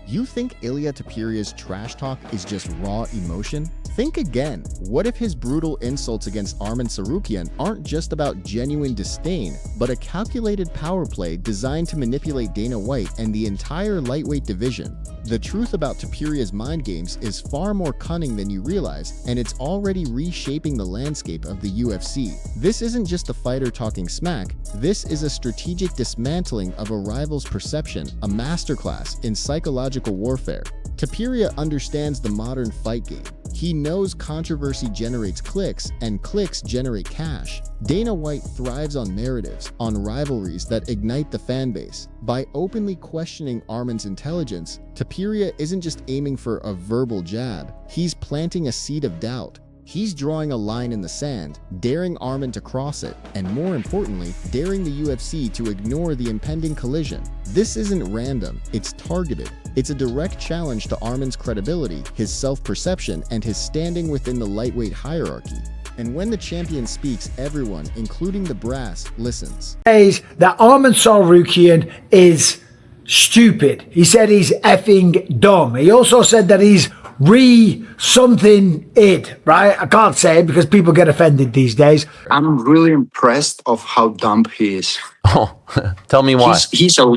You think Ilia Topuria's trash talk is just raw emotion? Think again. What if his brutal insults against Arman Tsarukyan aren't just about genuine disdain, but a calculated power play designed to manipulate Dana White and the entire lightweight division? The truth about Topuria's mind games is far more cunning than you realize, and it's already reshaping the landscape of the UFC. This isn't just a fighter talking smack, this is a strategic dismantling of a rival's perception, a masterclass in psychological warfare. Topuria understands the modern fight game. He knows controversy generates clicks, and clicks generate cash. Dana White thrives on narratives, on rivalries that ignite the fan base. By openly questioning Arman's intelligence, Topuria isn't just aiming for a verbal jab, he's planting a seed of doubt. He's drawing a line in the sand, daring Arman to cross it, and more importantly, daring the UFC to ignore the impending collision. This isn't random, it's targeted. It's a direct challenge to Arman's credibility, his self-perception, and his standing within the lightweight hierarchy. And when the champion speaks, everyone, including the brass, listens. That Arman Tsarukyan is stupid. He said he's effing dumb. He also said that he's something it, right? I can't say it because people get offended these days. I'm really impressed of how dumb he is. Oh, tell me why. He's a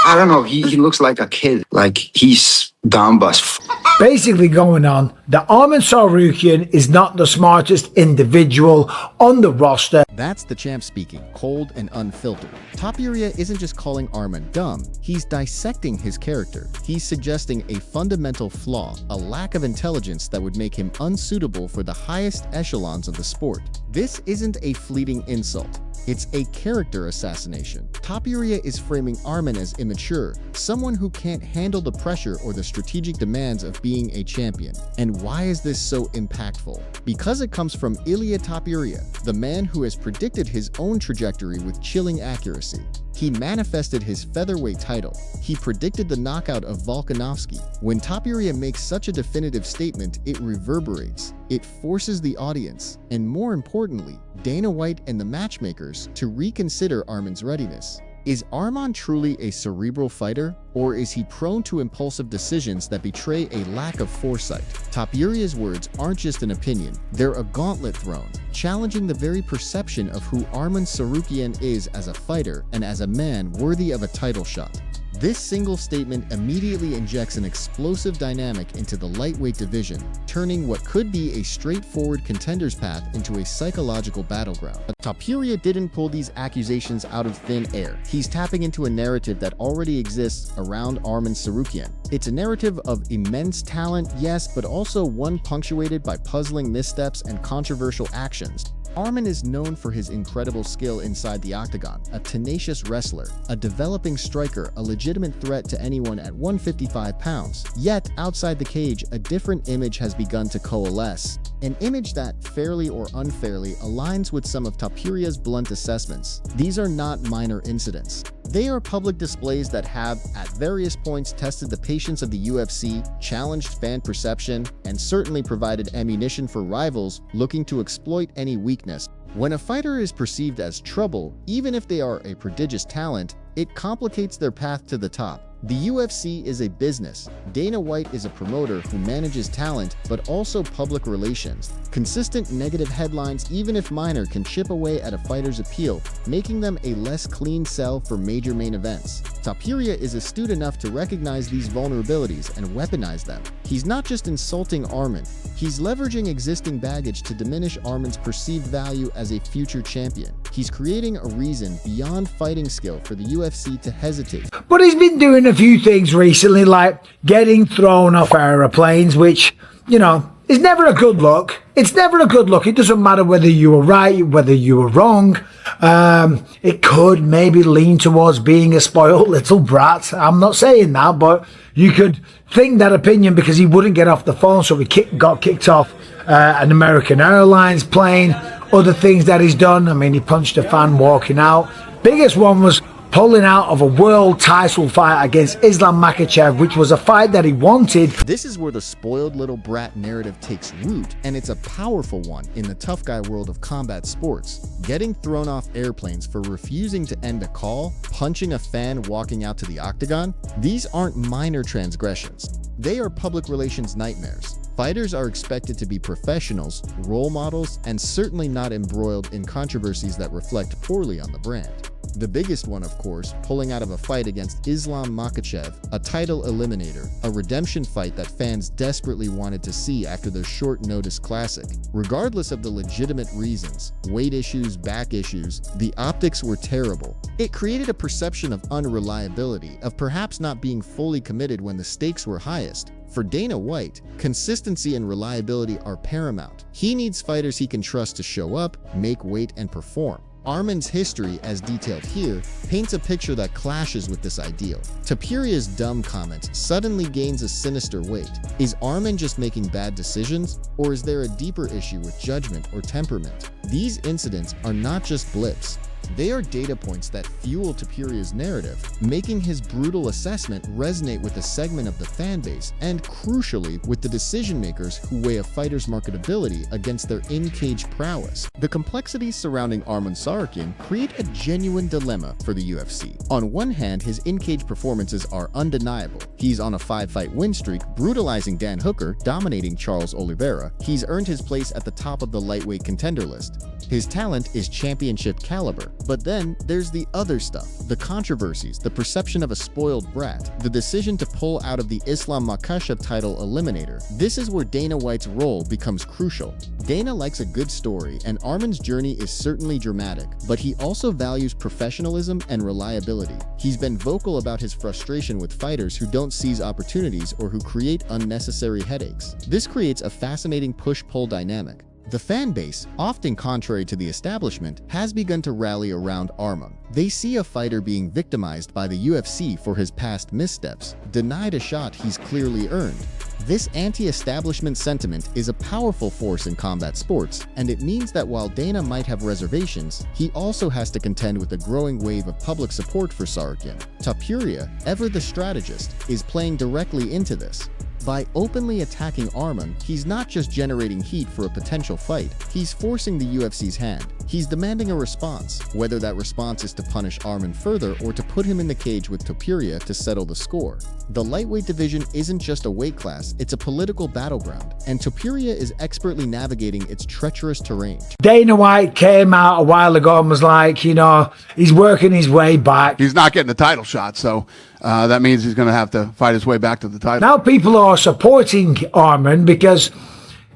I don't know, he looks like a kid. Like he's dumb as Basically going on, that Arman Tsarukyan is not the smartest individual on the roster. That's the champ speaking, cold and unfiltered. Topuria isn't just calling Arman dumb, he's dissecting his character. He's suggesting a fundamental flaw, a lack of intelligence that would make him unsuitable for the highest echelons of the sport. This isn't a fleeting insult. It's a character assassination. Topuria is framing Arman as immature, someone who can't handle the pressure or the strategic demands of being a champion. And why is this so impactful? Because it comes from Ilia Topuria, the man who has predicted his own trajectory with chilling accuracy. He manifested his featherweight title. He predicted the knockout of Volkanovski. When Topuria makes such a definitive statement, it reverberates. It forces the audience, and more importantly, Dana White and the matchmakers, to reconsider Arman's readiness. Is Arman truly a cerebral fighter, or is he prone to impulsive decisions that betray a lack of foresight? Topuria's words aren't just an opinion, they're a gauntlet thrown, challenging the very perception of who Arman Tsarukyan is as a fighter and as a man worthy of a title shot. This single statement immediately injects an explosive dynamic into the lightweight division, turning what could be a straightforward contender's path into a psychological battleground. But Topuria didn't pull these accusations out of thin air. He's tapping into a narrative that already exists around Arman Tsarukyan. It's a narrative of immense talent, yes, but also one punctuated by puzzling missteps and controversial actions. Arman is known for his incredible skill inside the octagon, a tenacious wrestler, a developing striker, a legitimate threat to anyone at 155 pounds. Yet, outside the cage, a different image has begun to coalesce. An image that, fairly or unfairly, aligns with some of Topuria's blunt assessments. These are not minor incidents. They are public displays that have, at various points, tested the patience of the UFC, challenged fan perception, and certainly provided ammunition for rivals looking to exploit any weakness. When a fighter is perceived as trouble, even if they are a prodigious talent, it complicates their path to the top. The UFC is a business. Dana White is a promoter who manages talent, but also public relations. Consistent negative headlines, even if minor, can chip away at a fighter's appeal, making them a less clean sell for major main events. Topuria is astute enough to recognize these vulnerabilities and weaponize them. He's not just insulting Arman, he's leveraging existing baggage to diminish Arman's perceived value as a future champion. He's creating a reason beyond fighting skill for the UFC to hesitate. But he's been doing a few things recently, like getting thrown off aeroplanes, which, you know, is never a good look. It's never a good look. It doesn't matter whether you were right, whether you were wrong. It could maybe lean towards being a spoiled little brat. I'm not saying that, but you could think that opinion because he wouldn't get off the phone, so he got kicked off an American Airlines plane. Other things that he's done, I mean, he punched a fan walking out. Biggest one was pulling out of a world title fight against Islam Makhachev, which was a fight that he wanted. This is where the spoiled little brat narrative takes root, and it's a powerful one in the tough guy world of combat sports. Getting thrown off airplanes for refusing to end a call, punching a fan walking out to the octagon, these aren't minor transgressions. They are public relations nightmares. Fighters are expected to be professionals, role models, and certainly not embroiled in controversies that reflect poorly on the brand. The biggest one, of course, pulling out of a fight against Islam Makhachev, a title eliminator, a redemption fight that fans desperately wanted to see after their short-notice classic. Regardless of the legitimate reasons, weight issues, back issues, the optics were terrible. It created a perception of unreliability, of perhaps not being fully committed when the stakes were highest. For Dana White, consistency and reliability are paramount. He needs fighters he can trust to show up, make weight, and perform. Arman's history, as detailed here, paints a picture that clashes with this ideal. Topuria's dumb comment suddenly gains a sinister weight. Is Arman just making bad decisions, or is there a deeper issue with judgment or temperament? These incidents are not just blips. They are data points that fuel Topuria's narrative, making his brutal assessment resonate with a segment of the fan base and, crucially, with the decision-makers who weigh a fighter's marketability against their in-cage prowess. The complexities surrounding Arman Tsarukyan create a genuine dilemma for the UFC. On one hand, his in-cage performances are undeniable. He's on a 5-fight win streak, brutalizing Dan Hooker, dominating Charles Oliveira. He's earned his place at the top of the lightweight contender list. His talent is championship caliber. But then there's the other stuff, the controversies, the perception of a spoiled brat, the decision to pull out of the Islam Makhachev title eliminator. This is where Dana White's role becomes crucial. Dana likes a good story, and Arman's journey is certainly dramatic, but he also values professionalism and reliability. He's been vocal about his frustration with fighters who don't seize opportunities or who create unnecessary headaches. This creates a fascinating push-pull dynamic. The fan base, often contrary to the establishment, has begun to rally around Arman. They see a fighter being victimized by the UFC for his past missteps, denied a shot he's clearly earned. This anti-establishment sentiment is a powerful force in combat sports, and it means that while Dana might have reservations, he also has to contend with a growing wave of public support for Tsarukyan. Topuria, ever the strategist, is playing directly into this. By openly attacking Arman, he's not just generating heat for a potential fight, he's forcing the UFC's hand. He's demanding a response, whether that response is to punish Arman further or to put him in the cage with Topuria to settle the score. The lightweight division isn't just a weight class, it's a political battleground, and Topuria is expertly navigating its treacherous terrain. Dana White came out a while ago and was like, he's working his way back. He's not getting the title shot, so that means he's going to have to fight his way back to the title. Now people are supporting Arman because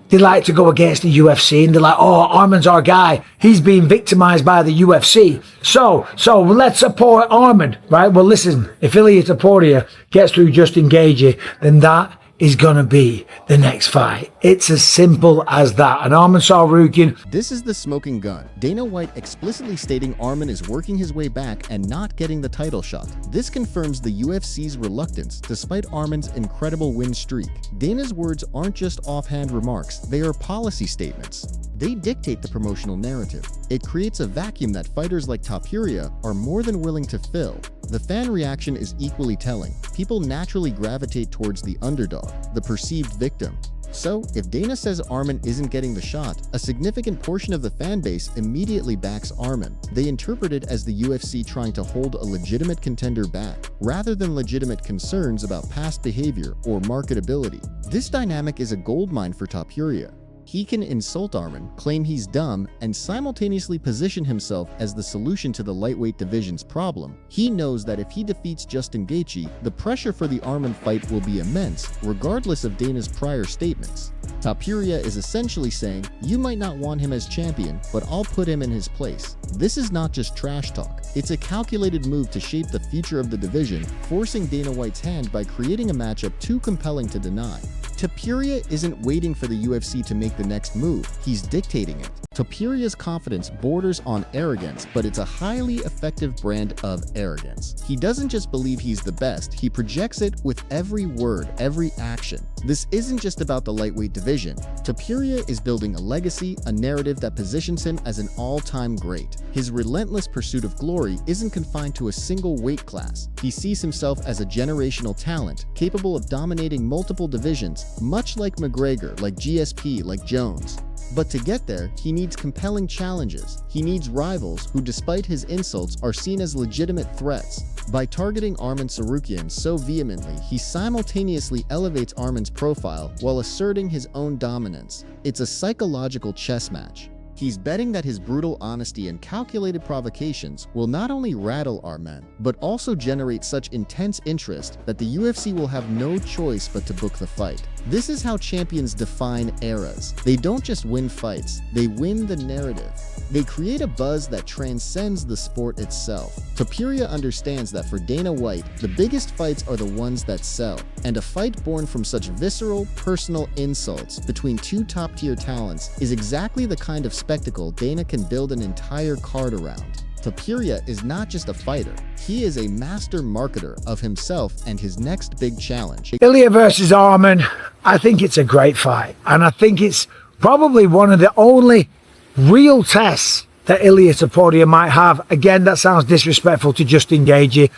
they like to go against the UFC, and they're like, oh, Arman's our guy. He's being victimized by the UFC. So let's support Arman, right? Well, listen, if Ilia Topuria gets through Justin Gaethje, then that is gonna be the next fight. It's as simple as that. And Arman Tsarukyan. This is the smoking gun. Dana White explicitly stating Arman is working his way back and not getting the title shot. This confirms the UFC's reluctance despite Arman's incredible win streak. Dana's words aren't just offhand remarks, they are policy statements. They dictate the promotional narrative. It creates a vacuum that fighters like Topuria are more than willing to fill. The fan reaction is equally telling. People naturally gravitate towards the underdog, the perceived victim. So, if Dana says Arman isn't getting the shot, a significant portion of the fan base immediately backs Arman. They interpret it as the UFC trying to hold a legitimate contender back, rather than legitimate concerns about past behavior or marketability. This dynamic is a goldmine for Topuria. He can insult Arman, claim he's dumb, and simultaneously position himself as the solution to the lightweight division's problem. He knows that if he defeats Justin Gaethje, the pressure for the Arman fight will be immense, regardless of Dana's prior statements. Topuria is essentially saying, you might not want him as champion, but I'll put him in his place. This is not just trash talk. It's a calculated move to shape the future of the division, forcing Dana White's hand by creating a matchup too compelling to deny. Topuria isn't waiting for the UFC to make the next move, he's dictating it. Topuria's confidence borders on arrogance, but it's a highly effective brand of arrogance. He doesn't just believe he's the best, he projects it with every word, every action. This isn't just about the lightweight division. Topuria is building a legacy, a narrative that positions him as an all-time great. His relentless pursuit of glory isn't confined to a single weight class. He sees himself as a generational talent, capable of dominating multiple divisions, much like McGregor, like GSP, like Jones. But to get there, he needs compelling challenges. He needs rivals who, despite his insults, are seen as legitimate threats. By targeting Arman Tsarukyan so vehemently, he simultaneously elevates Arman's profile while asserting his own dominance. It's a psychological chess match. He's betting that his brutal honesty and calculated provocations will not only rattle Arman, but also generate such intense interest that the UFC will have no choice but to book the fight. This is how champions define eras. They don't just win fights, they win the narrative. They create a buzz that transcends the sport itself. Topuria understands that for Dana White, the biggest fights are the ones that sell, and a fight born from such visceral, personal insults between two top-tier talents is exactly the kind of spectacle Dana can build an entire card around. Topuria is not just a fighter, he is a master marketer of himself and his next big challenge. Ilia versus Arman, I think it's a great fight, and I think it's probably one of the only real tests that Ilia Topuria might have. Again, that sounds disrespectful to Justin Gaethje.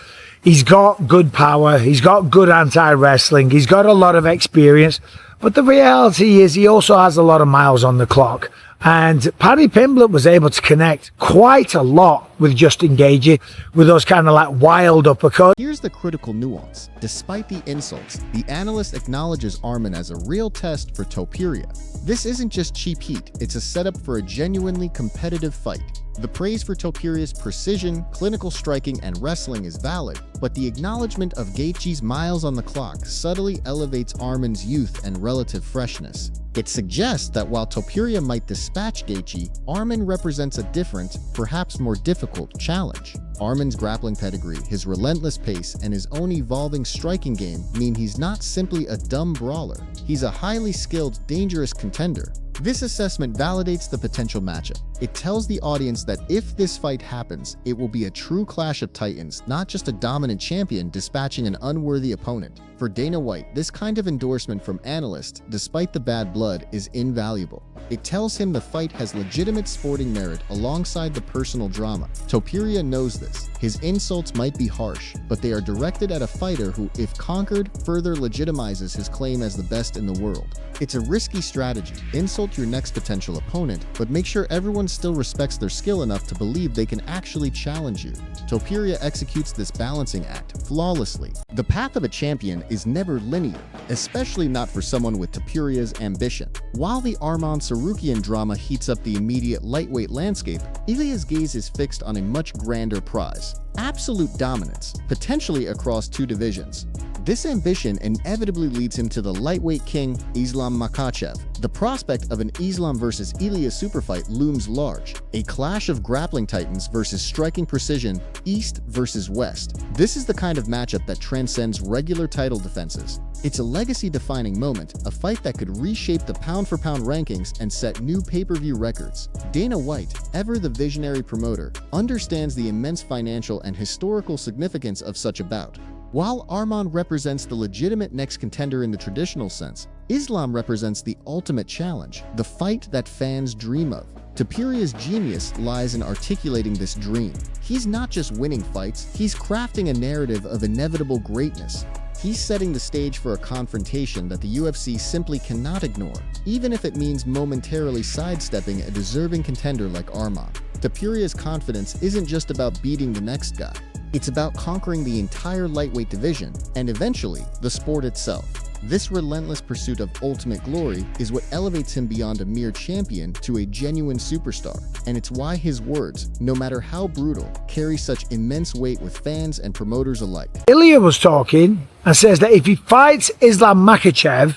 He's got good power, he's got good anti-wrestling, he's got a lot of experience, but the reality is he also has a lot of miles on the clock. And Paddy Pimblett was able to connect quite a lot with Justin Gaethje with those kind of like wild uppercuts. Here's the critical nuance. Despite the insults, the analyst acknowledges Arman as a real test for Topuria. This isn't just cheap heat, it's a setup for a genuinely competitive fight. The praise for Topuria's precision, clinical striking, and wrestling is valid, but the acknowledgement of Gaethje's miles on the clock subtly elevates Arman's youth and relative freshness. It suggests that while Topuria might dispatch Gaethje, Arman represents a different, perhaps more difficult challenge. Arman's grappling pedigree, his relentless pace, and his own evolving striking game mean he's not simply a dumb brawler. He's a highly skilled, dangerous contender. This assessment validates the potential matchup. It tells the audience that if this fight happens, it will be a true clash of titans, not just a dominant champion dispatching an unworthy opponent. For Dana White, this kind of endorsement from analysts, despite the bad blood, is invaluable. It tells him the fight has legitimate sporting merit alongside the personal drama. Topuria knows this. His insults might be harsh, but they are directed at a fighter who, if conquered, further legitimizes his claim as the best in the world. It's a risky strategy. Insult your next potential opponent, but make sure everyone still respects their skill enough to believe they can actually challenge you. Topuria executes this balancing act flawlessly. The path of a champion is never linear, especially not for someone with Topuria's ambition. While the Arman Tsarukyan drama heats up the immediate lightweight landscape, Ilia's gaze is fixed on a much grander prize: absolute dominance, potentially across two divisions. This ambition inevitably leads him to the lightweight king, Islam Makhachev. The prospect of an Islam versus Ilia superfight looms large, a clash of grappling titans versus striking precision, East versus West. This is the kind of matchup that transcends regular title defenses. It's a legacy-defining moment, a fight that could reshape the pound-for-pound rankings and set new pay-per-view records. Dana White, ever the visionary promoter, understands the immense financial and historical significance of such a bout. While Arman represents the legitimate next contender in the traditional sense, Islam represents the ultimate challenge, the fight that fans dream of. Topuria's genius lies in articulating this dream. He's not just winning fights, he's crafting a narrative of inevitable greatness. He's setting the stage for a confrontation that the UFC simply cannot ignore, even if it means momentarily sidestepping a deserving contender like Arman. Topuria's confidence isn't just about beating the next guy. It's about conquering the entire lightweight division, and eventually, the sport itself. This relentless pursuit of ultimate glory is what elevates him beyond a mere champion to a genuine superstar, and it's why his words, no matter how brutal, carry such immense weight with fans and promoters alike. Ilia was talking and says that if he fights Islam Makhachev,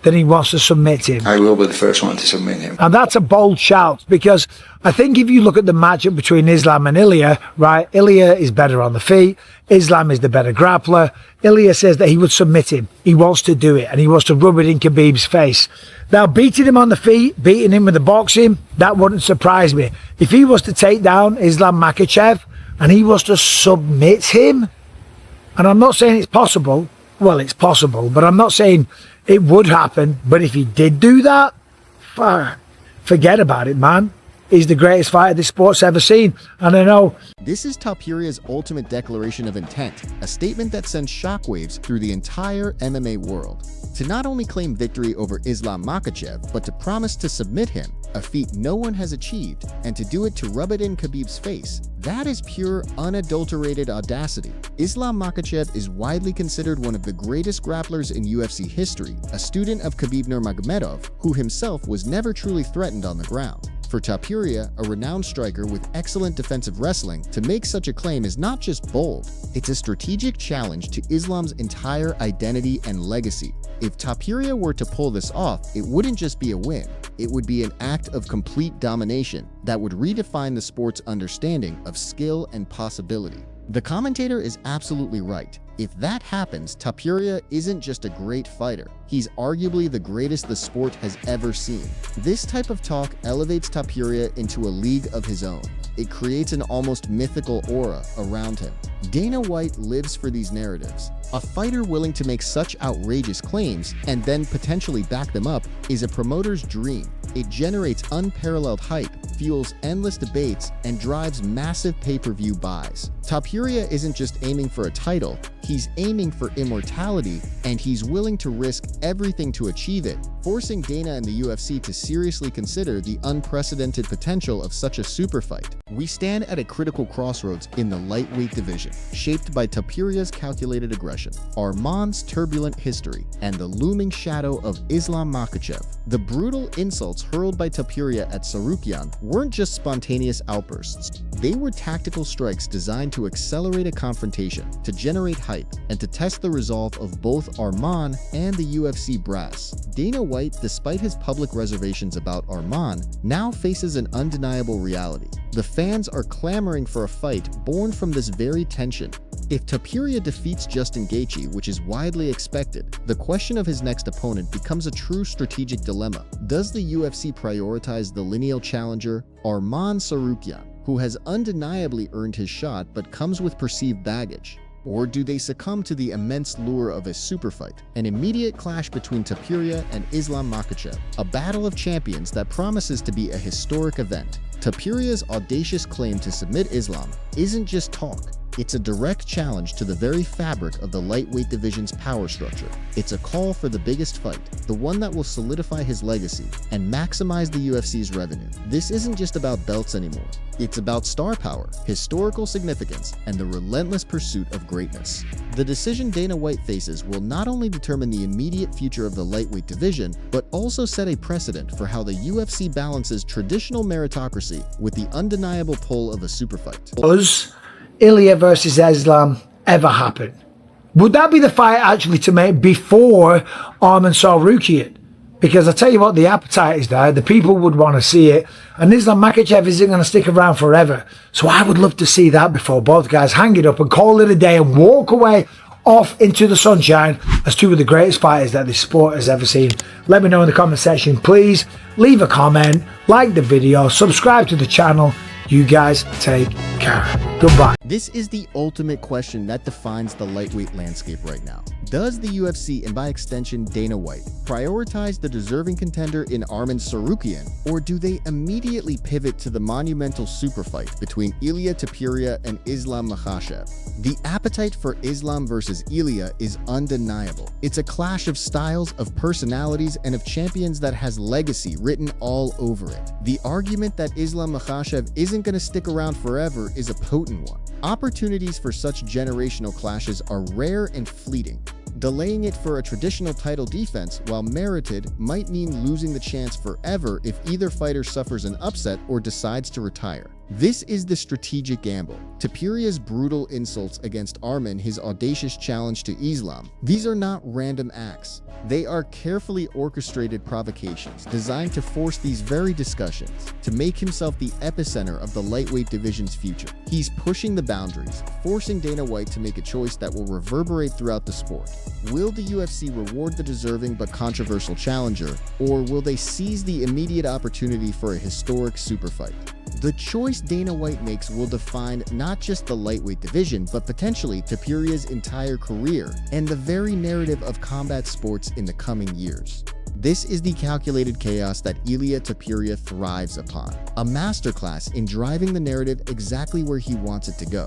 then he wants to submit him. I will be the first one to submit him. And that's a bold shout, because I think if you look at the matchup between Islam and Ilia, right, Ilia is better on the feet, Islam is the better grappler. Ilia says that he would submit him. He wants to do it, and he wants to rub it in Khabib's face. Now, beating him on the feet, beating him with the boxing, that wouldn't surprise me. If he was to take down Islam Makhachev, and he was to submit him, and I'm not saying it's possible, well, it's possible, but I'm not saying it would happen. But if he did do that, forget about it, man. He's the greatest fighter this sport's ever seen. And I know This is Topuria's ultimate declaration of intent, a statement that sends shockwaves through the entire MMA world. To not only claim victory over Islam Makhachev, but to promise to submit him, a feat no one has achieved, and to do it to rub it in Khabib's face. That is pure, unadulterated audacity. Islam Makhachev is widely considered one of the greatest grapplers in UFC history, a student of Khabib Nurmagomedov, who himself was never truly threatened on the ground. For Topuria, a renowned striker with excellent defensive wrestling, to make such a claim is not just bold, it's a strategic challenge to Islam's entire identity and legacy. If Topuria were to pull this off, it wouldn't just be a win, it would be an act of complete domination that would redefine the sport's understanding of skill and possibility. The commentator is absolutely right. If that happens, Topuria isn't just a great fighter, he's arguably the greatest the sport has ever seen. This type of talk elevates Topuria into a league of his own. It creates an almost mythical aura around him. Dana White lives for these narratives. A fighter willing to make such outrageous claims and then potentially back them up is a promoter's dream. It generates unparalleled hype, fuels endless debates, and drives massive pay-per-view buys. Topuria isn't just aiming for a title, he's aiming for immortality, and he's willing to risk everything to achieve it, forcing Dana and the UFC to seriously consider the unprecedented potential of such a super fight. We stand at a critical crossroads in the lightweight division, shaped by Topuria's calculated aggression, Arman's turbulent history, and the looming shadow of Islam Makhachev. The brutal insults hurled by Topuria at Tsarukyan weren't just spontaneous outbursts. They were tactical strikes designed to accelerate a confrontation, to generate hype, and to test the resolve of both Arman and the UFC brass. Dana White, despite his public reservations about Arman, now faces an undeniable reality. The fans are clamoring for a fight born from this very tension. If Topuria defeats Justin Gaethje, which is widely expected, the question of his next opponent becomes a true strategic dilemma. Does the UFC prioritize the lineal challenger, Arman Tsarukyan, who has undeniably earned his shot but comes with perceived baggage? Or do they succumb to the immense lure of a super fight, an immediate clash between Topuria and Islam Makhachev, a battle of champions that promises to be a historic event? Topuria's audacious claim to submit Islam isn't just talk. It's a direct challenge to the very fabric of the lightweight division's power structure. It's a call for the biggest fight, the one that will solidify his legacy and maximize the UFC's revenue. This isn't just about belts anymore. It's about star power, historical significance, and the relentless pursuit of greatness. The decision Dana White faces will not only determine the immediate future of the lightweight division, but also set a precedent for how the UFC balances traditional meritocracy with the undeniable pull of a super fight. does Ilia versus Islam ever happen? Would that be the fight actually to make before Arman Tsarukyan? Because I tell you what, the appetite is there, the people would want to see it, and Islam Makhachev isn't going to stick around forever. So I would love to see that before both guys hang it up and call it a day and walk away off into the sunshine as two of the greatest fighters that this sport has ever seen. Let me know in the comment section. Please leave a comment, like the video, subscribe to the channel. You guys take care. Goodbye. This is the ultimate question that defines the lightweight landscape right now. Does the UFC, and by extension Dana White, prioritize the deserving contender in Arman Tsarukyan, or do they immediately pivot to the monumental super fight between Ilia Topuria and Islam Makhachev? The appetite for Islam versus Ilia is undeniable. It's a clash of styles, of personalities, and of champions that has legacy written all over it. The argument that Islam Makhachev isn't going to stick around forever is a potent one. Opportunities for such generational clashes are rare and fleeting. Delaying it for a traditional title defense, while merited, might mean losing the chance forever if either fighter suffers an upset or decides to retire. This is the strategic gamble. Topuria's brutal insults against Arman, his audacious challenge to Islam, these are not random acts. They are carefully orchestrated provocations designed to force these very discussions, to make himself the epicenter of the lightweight division's future. He's pushing the boundaries, forcing Dana White to make a choice that will reverberate throughout the sport. Will the UFC reward the deserving but controversial challenger, or will they seize the immediate opportunity for a historic super fight? The choice Dana White makes will define not just the lightweight division, but potentially Topuria's entire career and the very narrative of combat sports in the coming years. This is the calculated chaos that Ilia Topuria thrives upon, a masterclass in driving the narrative exactly where he wants it to go.